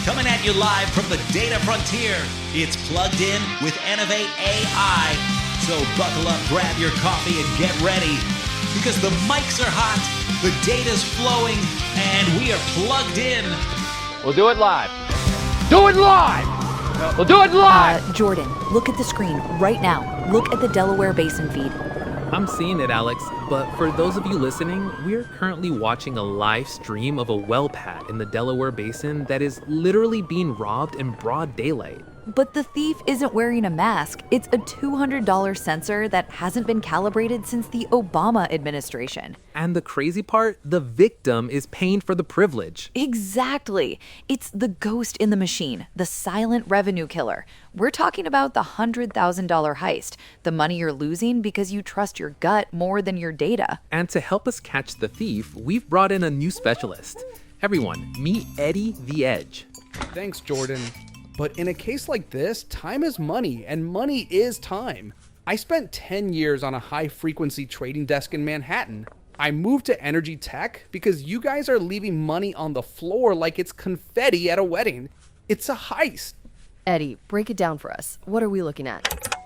Coming at you live from the data frontier, it's Plugged In with Enovate AI. So buckle up, grab your coffee, and get ready. Because the mics are hot, the data's flowing, and we are plugged in. We'll do it live. Do it live! We'll do it live! Jordan, look at the screen right now. Look at the Delaware Basin feed. I'm seeing it, Alex, but for those of you listening, we're currently watching a live stream of a well pad in the Delaware Basin that is literally being robbed in broad daylight. But the thief isn't wearing a mask. It's a $200 sensor that hasn't been calibrated since the Obama administration. And the crazy part, the victim is paying for the privilege. Exactly. It's the ghost in the machine, the silent revenue killer. We're talking about the $100,000 heist, the money you're losing because you trust your gut more than your data. And to help us catch the thief, we've brought in a new specialist. Everyone, meet Eddie the Edge. Thanks, Jordan. But in a case like this, time is money, and money is time. I spent 10 years on a high-frequency trading desk in Manhattan. I moved to energy tech because you guys are leaving money on the floor like it's confetti at a wedding. It's a heist. Eddie, break it down for us. What are we looking at?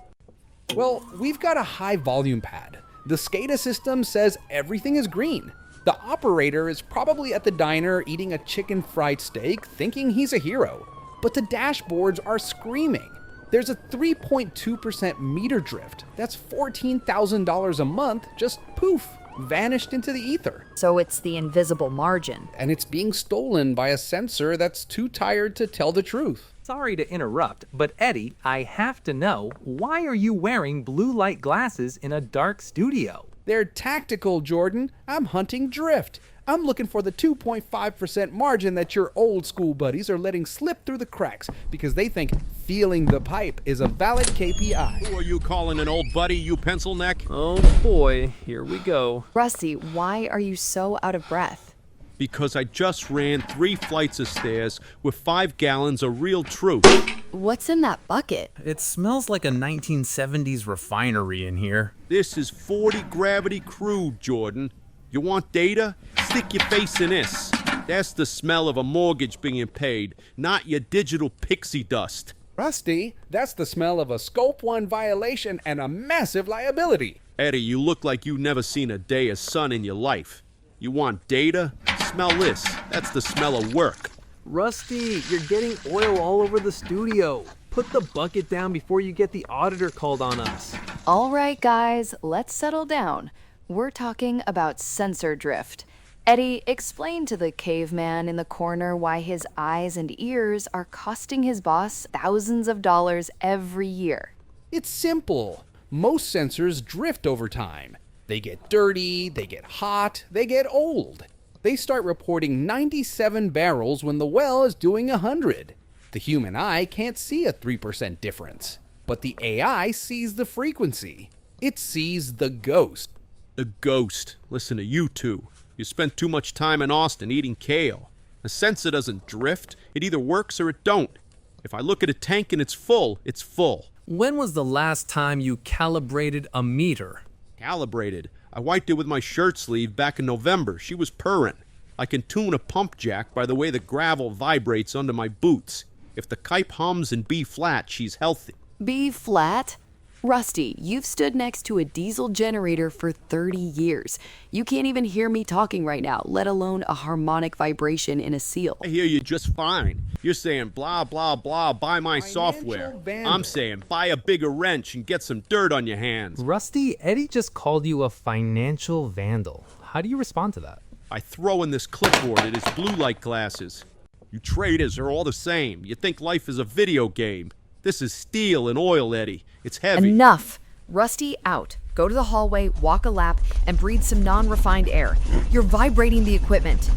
Well, we've got a high-volume pad. The SCADA system says everything is green. The operator is probably at the diner eating a chicken fried steak, thinking he's a hero. But the dashboards are screaming. There's a 3.2% meter drift. That's $14,000 a month, just poof, vanished into the ether. So it's the invisible margin. And it's being stolen by a sensor that's too tired to tell the truth. Sorry to interrupt, but Eddie, I have to know, why are you wearing blue light glasses in a dark studio? They're tactical, Jordan. I'm hunting drift. I'm looking for the 2.5% margin that your old school buddies are letting slip through the cracks because they think feeling the pipe is a valid KPI. Who are you calling an old buddy, you pencil neck? Oh boy, here we go. Rusty, why are you so out of breath? Because I just ran 3 flights of stairs with 5 gallons of real truth. What's in that bucket? It smells like a 1970s refinery in here. This is 40 gravity crude, Jordan. You want data? Stick your face in this. That's the smell of a mortgage being paid, not your digital pixie dust. Rusty, that's the smell of a Scope 1 violation and a massive liability. Eddie, you look like you've never seen a day of sun in your life. You want data? Smell this. That's the smell of work. Rusty, you're getting oil all over the studio. Put the bucket down before you get the auditor called on us. All right, guys, let's settle down. We're talking about sensor drift. Eddie, explain to the caveman in the corner why his eyes and ears are costing his boss thousands of dollars every year. It's simple. Most sensors drift over time. They get dirty, they get hot, they get old. They start reporting 97 barrels when the well is doing 100. The human eye can't see a 3% difference, but the AI sees the frequency. It sees the ghost. The ghost. Listen to you two. You spent too much time in Austin eating kale. A sensor doesn't drift. It either works or it don't. If I look at a tank and it's full, it's full. When was the last time you calibrated a meter? Calibrated. I wiped it with my shirt sleeve back in November. She was purring. I can tune a pump jack by the way the gravel vibrates under my boots. If the kipe hums in B flat, she's healthy. B flat? Rusty, you've stood next to a diesel generator for 30 years. You can't even hear me talking right now, let alone a harmonic vibration in a seal. I hear you just fine. You're saying blah, blah, blah, buy my software. vandal. I'm saying buy a bigger wrench and get some dirt on your hands. Rusty, Eddie just called you a financial vandal. How do you respond to that? I throw in this clipboard at his blue light glasses. You traders are all the same. You think life is a video game. This is steel and oil, Eddie. It's heavy. Enough. Rusty, out. Go to the hallway, walk a lap, and breathe some non-refined air. You're vibrating the equipment.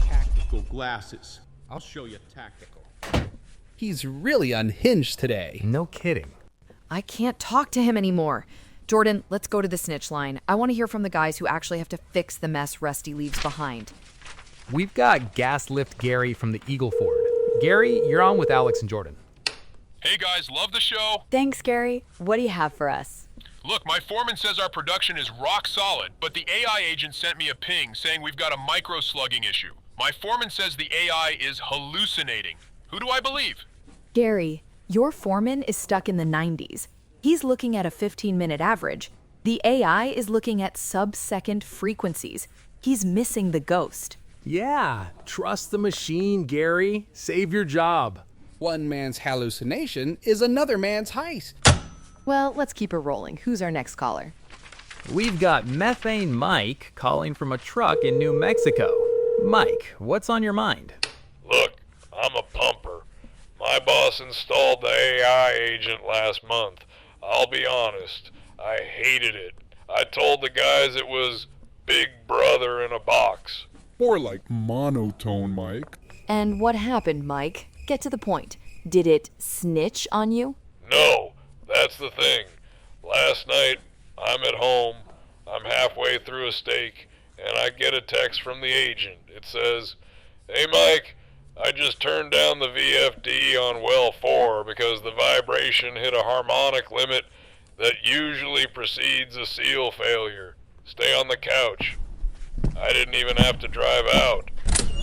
Tactical glasses. I'll show you tactical. He's really unhinged today. No kidding. I can't talk to him anymore. Jordan, let's go to the snitch line. I want to hear from the guys who actually have to fix the mess Rusty leaves behind. We've got Gas Lift Gary from the Eagle Ford. Gary, you're on with Alex and Jordan. Hey guys, love the show. Thanks, Gary. What do you have for us? Look, my foreman says our production is rock solid, but the AI agent sent me a ping saying we've got a micro slugging issue. My foreman says the AI is hallucinating. Who do I believe? Gary, your foreman is stuck in the 90s. He's looking at a 15-minute average. The AI is looking at sub-second frequencies. He's missing the ghost. Yeah, trust the machine, Gary. Save your job. One man's hallucination is another man's heist. Well, let's keep it rolling. Who's our next caller? We've got Methane Mike calling from a truck in New Mexico. Mike, what's on your mind? Look, I'm a pumper. My boss installed the AI agent last month. I'll be honest, I hated it. I told the guys it was Big Brother in a box. More like monotone, Mike. And what happened, Mike? Get to the point. Did it snitch on you? No, that's the thing. Last night, I'm at home, I'm halfway through a steak, and I get a text from the agent. It says, "Hey Mike, I just turned down the VFD on well 4 because the vibration hit a harmonic limit that usually precedes a seal failure. Stay on the couch." I didn't even have to drive out.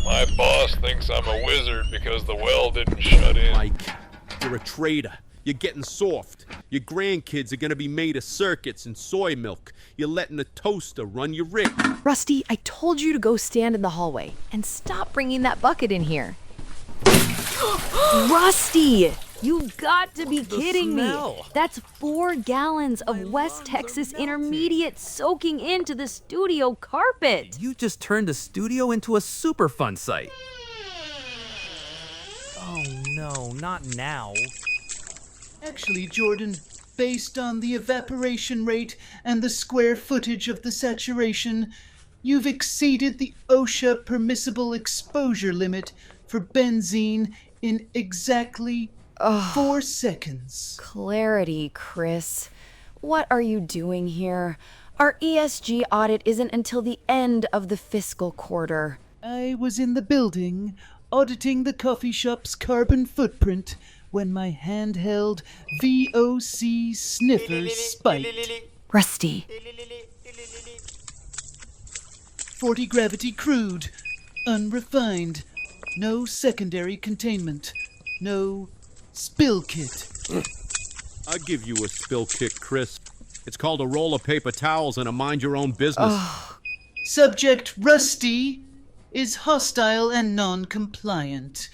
My boss thinks I'm a wizard because the well didn't shut in. Mike, you're a traitor. You're getting soft. Your grandkids are gonna be made of circuits and soy milk. You're letting the toaster run your rig. Rusty, I told you to go stand in the hallway and stop bringing that bucket in here. Rusty! You've got to be kidding me. That's 4 gallons of West Texas Intermediate soaking into the studio carpet. You just turned the studio into a Superfund site. Oh no, not now. Actually, Jordan, based on the evaporation rate and the square footage of the saturation, you've exceeded the OSHA permissible exposure limit for benzene in exactly 4 seconds. Clarity, Chris. What are you doing here? Our ESG audit isn't until the end of the fiscal quarter. I was in the building, auditing the coffee shop's carbon footprint, when my handheld VOC sniffer spiked. Rusty. 40 gravity crude, unrefined, no secondary containment, no spill kit. I'll give you a spill kit, Chris. It's called a roll of paper towels and a mind your own business. Subject Rusty is hostile and non-compliant.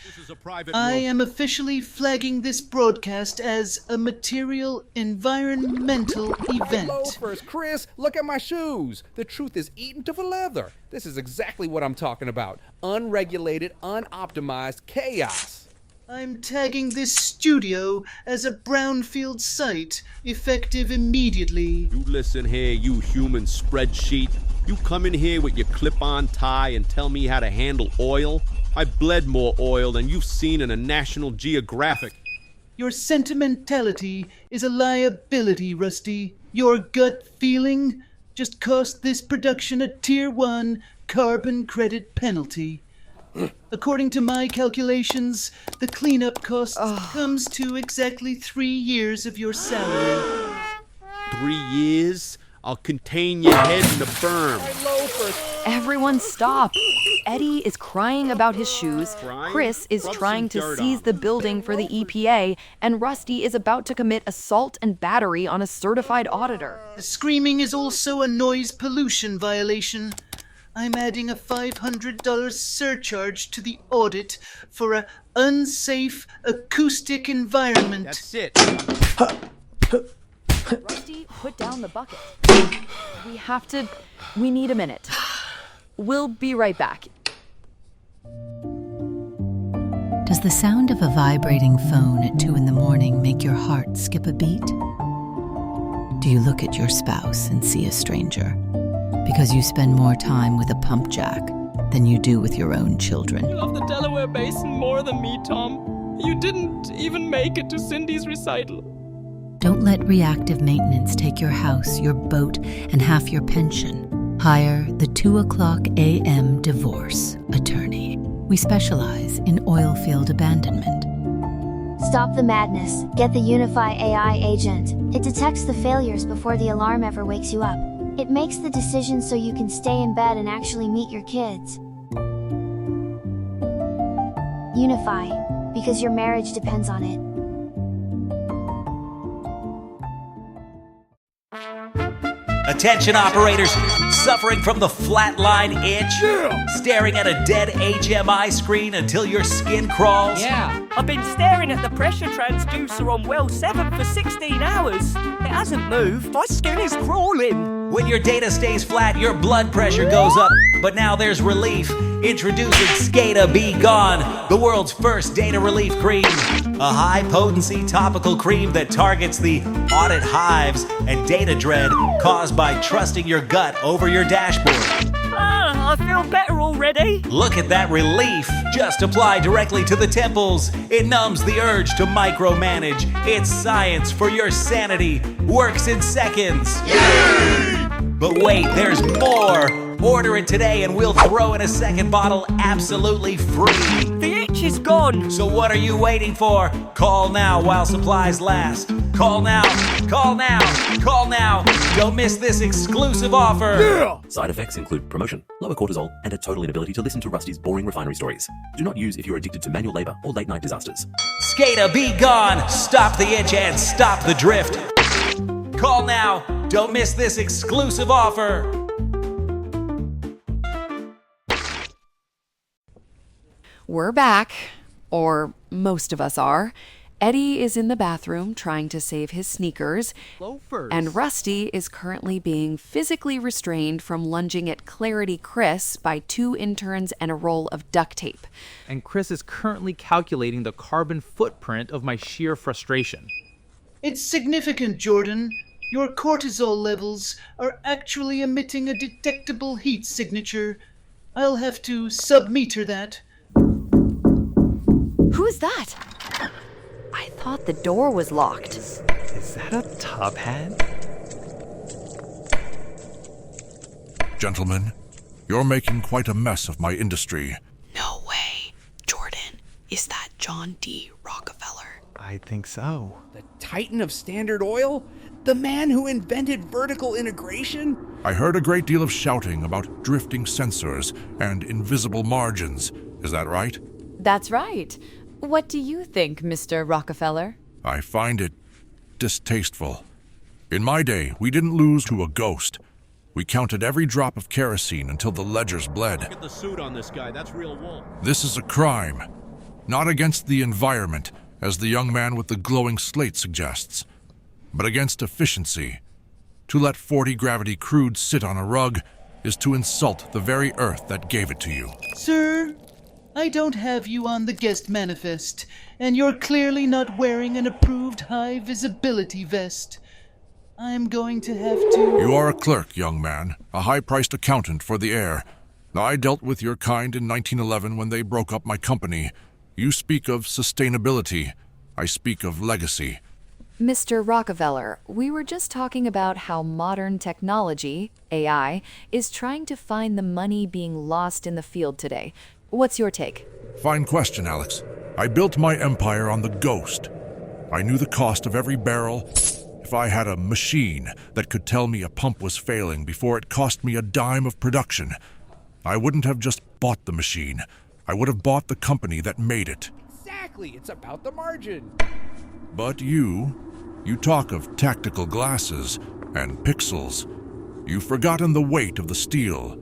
I am officially flagging this broadcast as a material environmental event. Loafers, Chris, look at my shoes. The truth is eaten to the leather. This is exactly what I'm talking about. Unregulated, unoptimized chaos. I'm tagging this studio as a brownfield site, effective immediately. You listen here, you human spreadsheet. You come in here with your clip-on tie and tell me how to handle oil? I bled more oil than you've seen in a National Geographic. Your sentimentality is a liability, Rusty. Your gut feeling just cost this production a Tier 1 carbon credit penalty. According to my calculations, the cleanup cost comes to exactly 3 years of your salary. 3 years? I'll contain your head in the berm. Everyone stop. Eddie is crying about his shoes, Chris is trying to seize the building for the EPA, and Rusty is about to commit assault and battery on a certified auditor. The screaming is also a noise pollution violation. I'm adding a $500 surcharge to the audit for a unsafe acoustic environment. That's it. Rusty, put down the bucket. We need a minute. We'll be right back. Does the sound of a vibrating phone at 2 a.m. make your heart skip a beat? Do you look at your spouse and see a stranger? Because you spend more time with a pump jack than you do with your own children. You love the Delaware Basin more than me, Tom. You didn't even make it to Cindy's recital. Don't let reactive maintenance take your house, your boat, and half your pension. Hire the 2:00 a.m. divorce attorney. We specialize in oil field abandonment. Stop the madness. Get the Unify AI agent. It detects the failures before the alarm ever wakes you up. It makes the decisions so you can stay in bed and actually meet your kids. Unify. because your marriage depends on it. Attention operators, suffering from the flatline itch? Staring at a dead HMI screen until your skin crawls? Yeah. I've been staring at the pressure transducer on well 7 for 16 hours. It hasn't moved. My skin is crawling. When your data stays flat, your blood pressure goes up. But now there's relief. Introducing Skada Be Gone, the world's first data relief cream. A high-potency topical cream that targets the audit hives and data dread caused by trusting your gut over your dashboard. I feel better already. Look at that relief. Just apply directly to the temples. It numbs the urge to micromanage. It's science for your sanity. Works in seconds. Yay! But wait, there's more. Order it today and we'll throw in a second bottle absolutely free. The itch is gone. So what are you waiting for? Call now while supplies last. Call now, call now, call now. Don't miss this exclusive offer. Yeah! Side effects include promotion, lower cortisol, and a total inability to listen to Rusty's boring refinery stories. Do not use if you're addicted to manual labor or late-night disasters. Skada Be Gone. Stop the itch and stop the drift. Call now. Don't miss this exclusive offer. We're back, or most of us are. Eddie is in the bathroom trying to save his sneakers. Loafers. And Rusty is currently being physically restrained from lunging at Clarity Chris by 2 interns and a roll of duct tape. And Chris is currently calculating the carbon footprint of my sheer frustration. It's significant, Jordan. Your cortisol levels are actually emitting a detectable heat signature. I'll have to submeter that. Who is that? I thought the door was locked. Is that a top hat? Gentlemen, you're making quite a mess of my industry. No way. Jordan, is that John D. Rockefeller? I think so. The Titan of Standard Oil? The man who invented vertical integration? I heard a great deal of shouting about drifting sensors and invisible margins. Is that right? That's right. What do you think, Mr. Rockefeller? I find it distasteful. In my day, we didn't lose to a ghost. We counted every drop of kerosene until the ledgers bled. Look at the suit on this guy. That's real wool. This is a crime. Not against the environment, as the young man with the glowing slate suggests, but against efficiency. To let 40 gravity crude sit on a rug is to insult the very earth that gave it to you. Sir, I don't have you on the guest manifest, and you're clearly not wearing an approved high visibility vest. I'm going to have to... You are a clerk, young man, a high-priced accountant for the air. I dealt with your kind in 1911 when they broke up my company. You speak of sustainability. I speak of legacy. Mr. Rockefeller, we were just talking about how modern technology, AI, is trying to find the money being lost in the field today. What's your take? Fine question, Alex. I built my empire on the ghost. I knew the cost of every barrel. If I had a machine that could tell me a pump was failing before it cost me a dime of production, I wouldn't have just bought the machine. I would have bought the company that made it. Exactly, it's about the margin. But you talk of tactical glasses and pixels. You've forgotten the weight of the steel.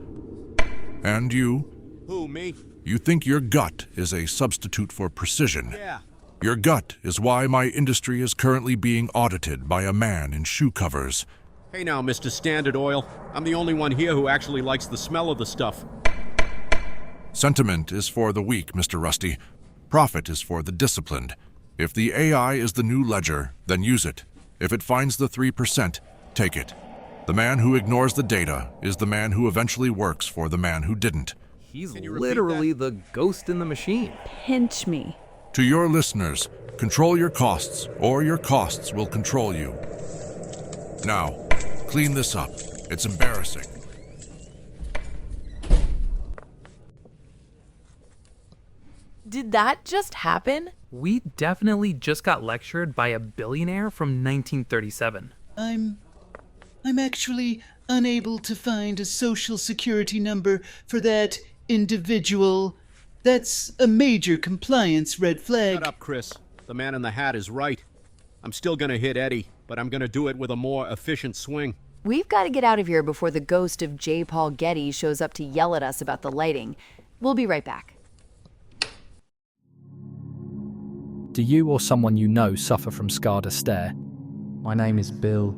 And you... Who, me? You think your gut is a substitute for precision. Yeah. Your gut is why my industry is currently being audited by a man in shoe covers. Hey now, Mr. Standard Oil. I'm the only one here who actually likes the smell of the stuff. Sentiment is for the weak, Mr. Rusty. Profit is for the disciplined. If the AI is the new ledger, then use it. If it finds the 3%, take it. The man who ignores the data is the man who eventually works for the man who didn't. He's literally the ghost in the machine. Pinch me. To your listeners, control your costs, or your costs will control you. Now, clean this up. It's embarrassing. Did that just happen? We definitely just got lectured by a billionaire from 1937. I'm actually unable to find a social security number for that individual. That's a major compliance red flag. Shut up, Chris. The man in the hat is right. I'm still gonna hit Eddie, but I'm gonna do it with a more efficient swing. We've got to get out of here before the ghost of J. Paul Getty shows up to yell at us about the lighting. We'll be right back. Do you or someone you know suffer from scarred stare? My name is Bill,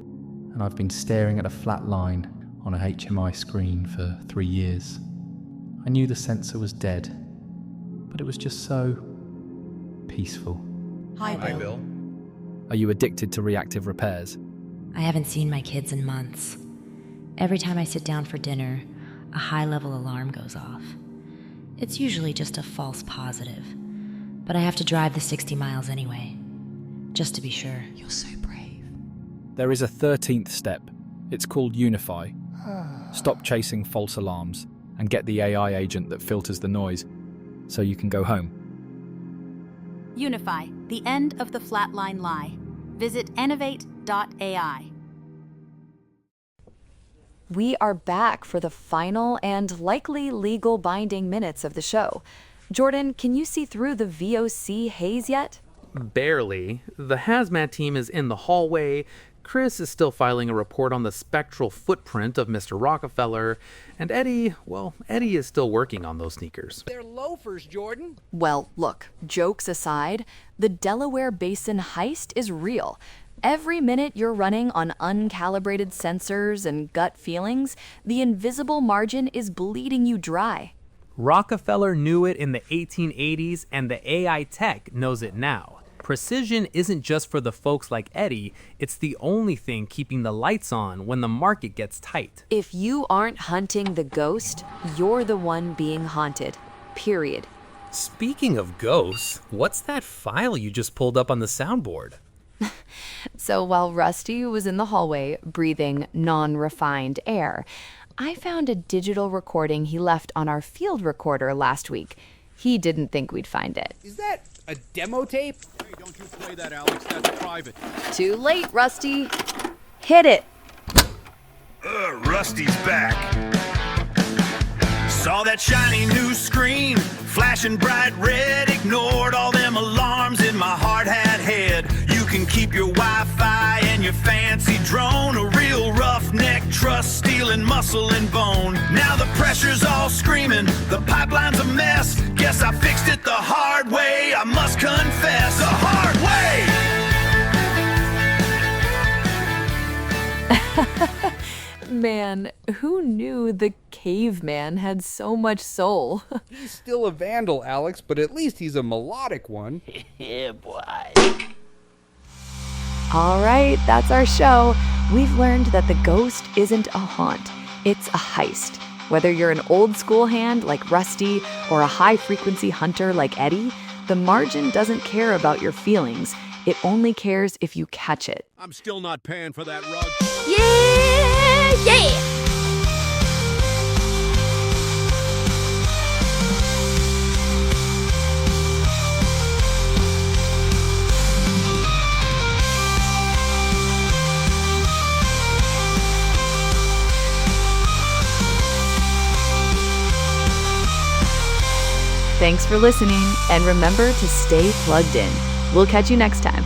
and I've been staring at a flat line on a HMI screen for 3 years. I knew the sensor was dead, but it was just so peaceful. Hi, Bill. Are you addicted to reactive repairs? I haven't seen my kids in months. Every time I sit down for dinner, a high-level alarm goes off. It's usually just a false positive, but I have to drive the 60 miles anyway, just to be sure. You're so brave. There is a 13th step. It's called Unify. Stop chasing false alarms and get the AI agent that filters the noise so you can go home. Unify, the end of the flatline lie. Visit Enovate.ai. We are back for the final and likely legal binding minutes of the show. Jordan, can you see through the VOC haze yet? Barely. The hazmat team is in the hallway. Chris is still filing a report on the spectral footprint of Mr. Rockefeller. And Eddie is still working on those sneakers. They're loafers, Jordan. Well, look, jokes aside, the Delaware Basin heist is real. Every minute you're running on uncalibrated sensors and gut feelings, the invisible margin is bleeding you dry. Rockefeller knew it in the 1880s, and the AI tech knows it now. Precision isn't just for the folks like Eddie, it's the only thing keeping the lights on when the market gets tight. If you aren't hunting the ghost, you're the one being haunted. Period. Speaking of ghosts, what's that file you just pulled up on the soundboard? So while Rusty was in the hallway breathing non-refined air, I found a digital recording he left on our field recorder last week. He didn't think we'd find it. Is that a demo tape? Hey, don't you play that, Alex. That's private. Too late, Rusty. Hit it. Rusty's back. Saw that shiny new screen, flashing bright red, ignored all them alarms in my hard hat head. You can keep your Wi-Fi and your fancy drone, a real roughneck, trust stealing muscle and bone. Now the pressure's all screaming, the pipeline's a mess. Guess I fixed it the hard way, I must confess, the hard way! Man, who knew the caveman had so much soul? He's still a vandal, Alex, but at least he's a melodic one. Yeah, boy. All right, that's our show. We've learned that the ghost isn't a haunt, it's a heist. Whether you're an old school hand like Rusty or a high-frequency hunter like Eddie, the margin doesn't care about your feelings. It only cares if you catch it. I'm still not paying for that rug. Yeah! Thanks for listening, and remember to stay plugged in. We'll catch you next time.